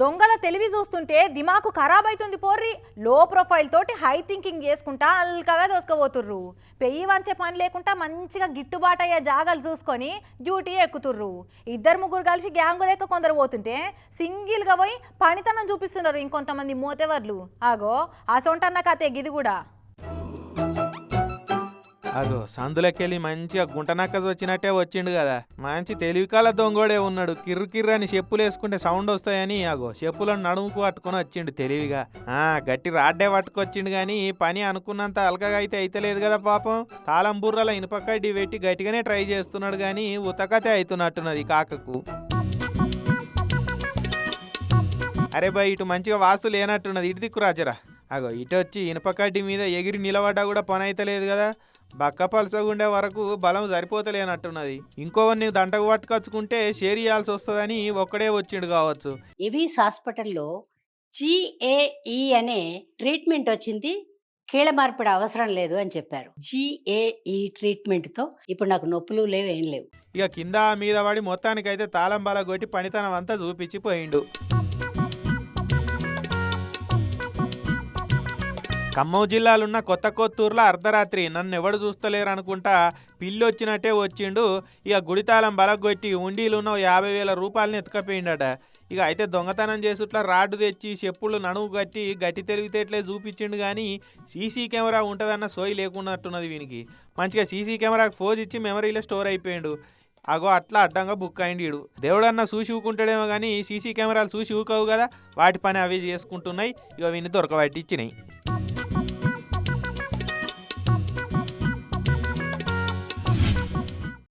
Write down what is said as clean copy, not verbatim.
దొంగల తెలివి చూస్తుంటే దిమాకు ఖరాబ్ అవుతుంది పోర్రి. లో ప్రొఫైల్ తోటి హై థింకింగ్ చేసుకుంటా అల్కగా దోసుకపోతుర్రు. పెయ్యి వంచే పని లేకుండా మంచిగా గిట్టుబాటు అయ్యే జాగాలు చూసుకొని డ్యూటీ ఎక్కుతుర్రు. ఇద్దరు ముగ్గురు కలిసి గ్యాంగు లేక కొందరు పోతుంటే సింగిల్గా పోయి పనితనం చూపిస్తున్నారు ఇంకొంతమంది మోతెవర్లు. ఆగో అసొంటన్న కథే గిది కూడా. అగో సందులకెళ్ళి మంచిగా గుంటనక్కస్ వచ్చినట్టే వచ్చిండు కదా. మంచి తెలివికాల దొంగోడే ఉన్నాడు. కిర్రు కిర్రు అని చెప్పులు వేసుకుంటే సౌండ్ వస్తాయని అగో చెప్పులను నడుముకు పట్టుకొని వచ్చిండు తెలివిగా. గట్టి రాడ్డే పట్టుకొచ్చిండు కానీ పని అనుకున్నంత అలకగా అయితే అయితలేదు కదా పాపం. తాళం బుర్రల ఇనుపకడ్డి పెట్టి గట్టిగానే ట్రై చేస్తున్నాడు కానీ ఉతకతే అవుతున్నట్టున్నది కాకకు. అరే బాయ్ ఇటు మంచిగా వాస్తు లేనట్టున్నది, ఇటు దిక్కు రాజరా. అగో ఇటు వచ్చి ఇనుపకడ్డి మీద ఎగిరి నిలబడ్డా కూడా పని అయితలేదు కదా. బక్క పలసగుండే వరకు బలం సరిపోతలేనట్టున్నది. ఇంకోవన్నీ దంటకు పట్టుకొచ్చుకుంటే షేర్ ఇయ్యాల్సి వస్తుందని ఒక్కడే వచ్చిండు కావచ్చు. ఎవిస్ హాస్పిటల్లో GAE అనే ట్రీట్మెంట్ వచ్చింది. కీళ్ళ మార్పిడి అవసరం లేదు అని చెప్పారు. GAE ట్రీట్మెంట్ తో ఇప్పుడు నాకు నొప్పులు లేవు, ఏం లేవు. ఇక కింద మీద పడి మొత్తానికైతే తాళం బల కొట్టి పనితనం అంతా చూపించిపోయిండు. ఖమ్మం జిల్లాలున్న కొత్త కొత్తూరులో అర్ధరాత్రి నన్ను ఎవడు చూస్తలేరు అనుకుంటా పిల్లి వచ్చినట్టే వచ్చిండు. ఇక గుడితాళం బలగొట్టి ఉండీలున్న 50,000 రూపాయలని ఎత్తుకపోయిండట. ఇక అయితే దొంగతనం చేసుట్లా రాడ్డు తెచ్చి చెప్పులు నడుము కట్టి గట్టి తెలివితేట్లే చూపించిండు కానీ సీసీ కెమెరా ఉంటుందన్న సోయి లేకున్నట్టున్నది వీనికి. మంచిగా సీసీ కెమెరాకి ఫోజ్ ఇచ్చి మెమరీలో స్టోర్ అయిపోయిండు. అగో అట్లా అడ్డంగా బుక్ అయిండు వీడు. దేవుడన్నా చూసి ఊకుంటాడేమో కానీ సీసీ కెమెరాలు చూసి ఊకవు కదా, వాటి పని అవి చేసుకుంటున్నాయి. ఇక వీని దొరకబట్టి ఇచ్చినాయి.